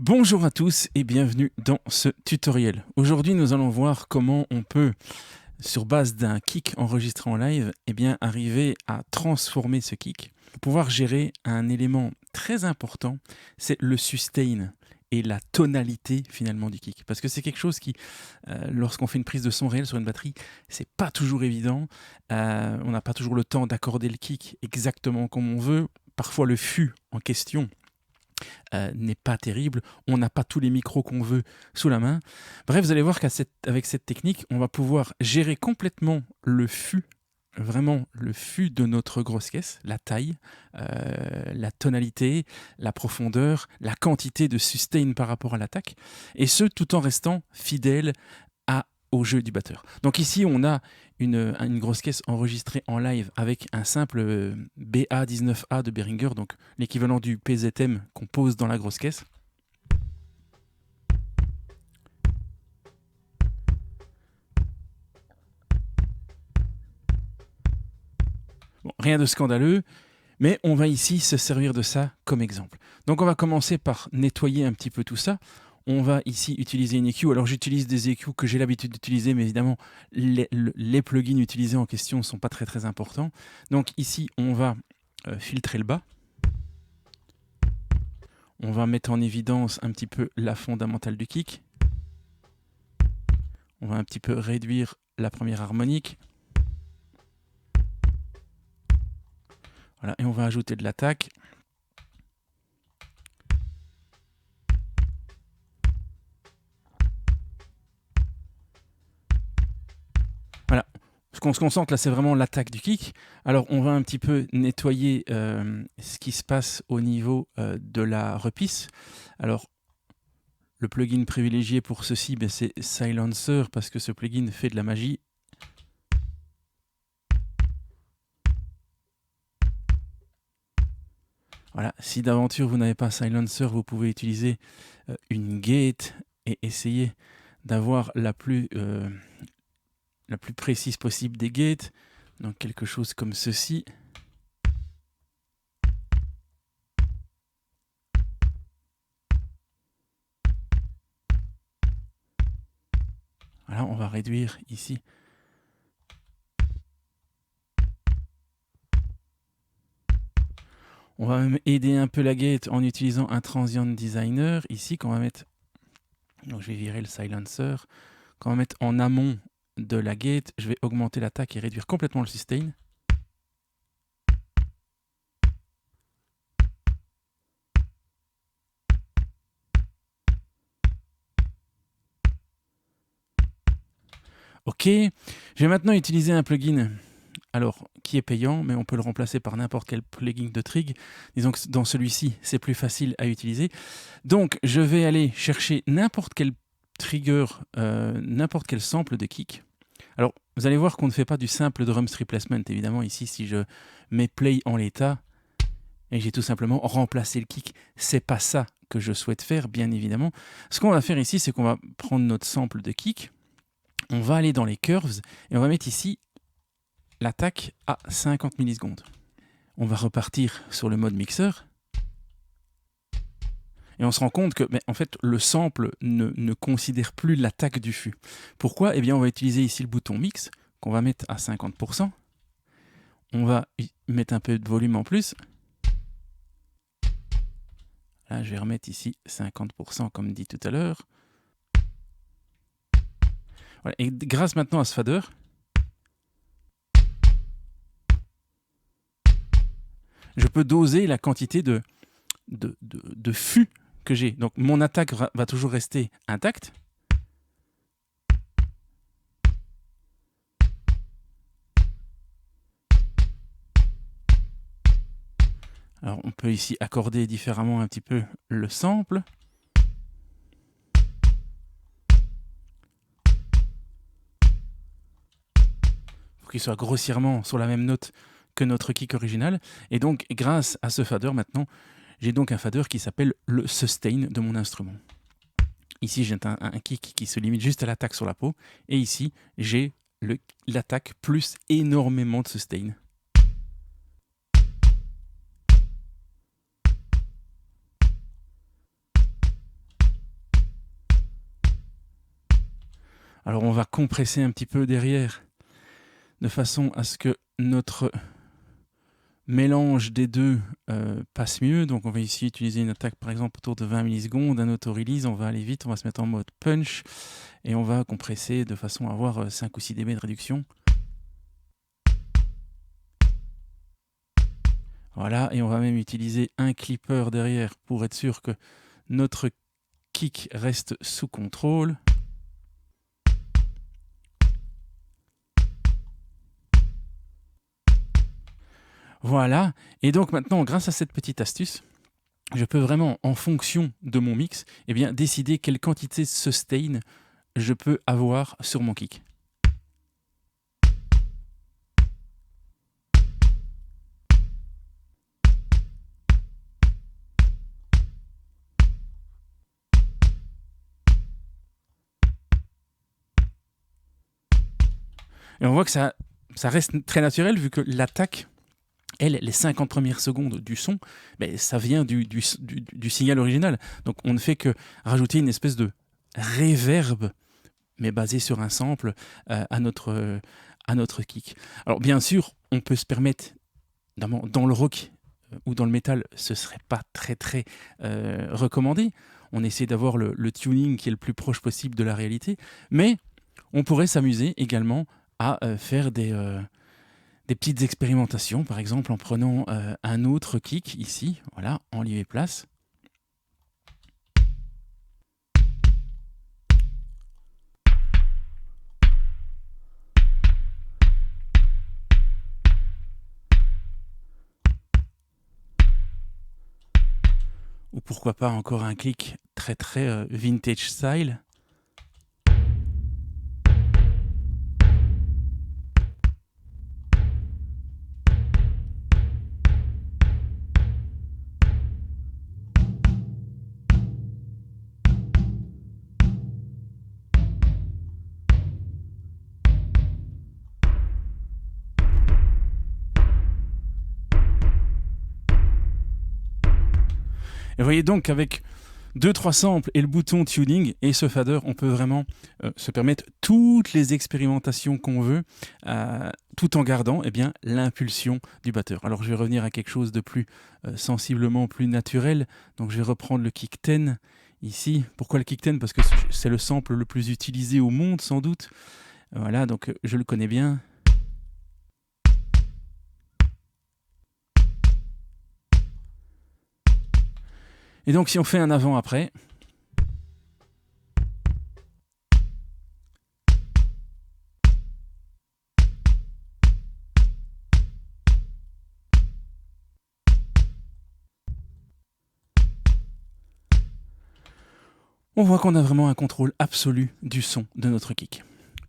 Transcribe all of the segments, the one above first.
Bonjour à tous et bienvenue dans ce tutoriel. Aujourd'hui, nous allons voir comment on peut, sur base d'un kick enregistré en live, arriver à transformer ce kick pour pouvoir gérer un élément très important, c'est le sustain et la tonalité finalement du kick. Parce que c'est quelque chose qui, lorsqu'on fait une prise de son réel sur une batterie, c'est pas toujours évident. On n'a pas toujours le temps d'accorder le kick exactement comme on veut. Parfois le fût en question n'est pas terrible, on n'a pas tous les micros qu'on veut sous la main. Bref, vous allez voir qu'avec cette technique, on va pouvoir gérer complètement le fût, vraiment le fût de notre grosse caisse, la taille, la tonalité, la profondeur, la quantité de sustain par rapport à l'attaque, et ce tout en restant fidèle au jeu du batteur. Donc ici, on a une grosse caisse enregistrée en live avec un simple BA19A de Behringer, donc l'équivalent du PZM qu'on pose dans la grosse caisse. Bon, rien de scandaleux, mais on va ici se servir de ça comme exemple. Donc on va commencer par nettoyer un petit peu tout ça. On va ici utiliser une EQ. Alors j'utilise des EQ que j'ai l'habitude d'utiliser, mais évidemment les plugins utilisés en question ne sont pas très très importants. Donc ici on va filtrer le bas. On va mettre en évidence un petit peu la fondamentale du kick. On va un petit peu réduire la première harmonique. Voilà, et on va ajouter de l'attaque. Voilà. Ce qu'on se concentre là, c'est vraiment l'attaque du kick. Alors, on va un petit peu nettoyer ce qui se passe au niveau de la repisse. Alors, le plugin privilégié pour ceci, c'est Silencer, parce que ce plugin fait de la magie. Voilà. Si d'aventure vous n'avez pas Silencer, vous pouvez utiliser une gate et essayer d'avoir la plus précise possible des gates. Donc quelque chose comme ceci. Voilà, on va réduire ici. On va même aider un peu la gate en utilisant un transient designer ici qu'on va mettre. Donc je vais virer le silencer. Qu'on va mettre en amont de la gate, je vais augmenter l'attaque et réduire complètement le sustain. Ok, je vais maintenant utiliser un plugin qui est payant, mais on peut le remplacer par n'importe quel plugin de trig. Disons que dans celui-ci, c'est plus facile à utiliser. Donc, je vais aller chercher n'importe quel trigger, n'importe quel sample de kick. Alors, vous allez voir qu'on ne fait pas du simple drums replacement. Évidemment, ici, si je mets play en l'état et que j'ai tout simplement remplacé le kick, c'est pas ça que je souhaite faire, bien évidemment. Ce qu'on va faire ici, c'est qu'on va prendre notre sample de kick, on va aller dans les curves et on va mettre ici l'attaque à 50 millisecondes. On va repartir sur le mode mixeur. Et on se rend compte que en fait, le sample ne considère plus l'attaque du fût. Pourquoi ? Eh bien, on va utiliser ici le bouton mix, qu'on va mettre à 50%. On va mettre un peu de volume en plus. Là, je vais remettre ici 50% comme dit tout à l'heure. Voilà. Et grâce maintenant à ce fader, je peux doser la quantité de fût que j'ai. Donc mon attaque va toujours rester intacte. Alors on peut ici accorder différemment un petit peu le sample. Pour qu'il soit grossièrement sur la même note que notre kick original. Et donc grâce à ce fader maintenant, j'ai donc un fader qui s'appelle le sustain de mon instrument. Ici, j'ai un kick qui se limite juste à l'attaque sur la peau. Et ici, j'ai l'attaque plus énormément de sustain. Alors on va compresser un petit peu derrière, de façon à ce que notre mélange des deux passe mieux. Donc on va ici utiliser une attaque par exemple autour de 20 millisecondes, un auto-release, on va aller vite, on va se mettre en mode punch et on va compresser de façon à avoir 5 ou 6 dB de réduction. Voilà, et on va même utiliser un clipper derrière pour être sûr que notre kick reste sous contrôle. Voilà, et donc maintenant, grâce à cette petite astuce, je peux vraiment, en fonction de mon mix, eh bien, décider quelle quantité de sustain je peux avoir sur mon kick. Et on voit que ça reste très naturel vu que l'attaque, elle, les 50 premières secondes du son, ben, ça vient du signal original. Donc on ne fait que rajouter une espèce de reverb, mais basé sur un sample à notre kick. Alors bien sûr, on peut se permettre, dans le rock ou dans le métal, ce ne serait pas très recommandé. On essaie d'avoir le tuning qui est le plus proche possible de la réalité, mais on pourrait s'amuser également à faire des petites expérimentations, par exemple en prenant un autre kick ici, voilà, en lieu et place. Ou pourquoi pas encore un clic très vintage style. Et vous voyez donc qu'avec 2-3 samples et le bouton tuning et ce fader, on peut vraiment se permettre toutes les expérimentations qu'on veut, tout en gardant bien l'impulsion du batteur. Alors je vais revenir à quelque chose de plus sensiblement plus naturel. Donc je vais reprendre le kick 10 ici. Pourquoi le kick 10? Parce que c'est le sample le plus utilisé au monde sans doute. Voilà, donc je le connais bien. Et donc si on fait un avant-après, on voit qu'on a vraiment un contrôle absolu du son de notre kick.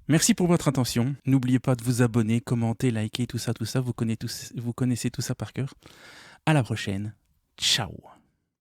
Merci pour votre attention. N'oubliez pas de vous abonner, commenter, liker, tout ça. Vous connaissez tout ça par cœur. À la prochaine. Ciao.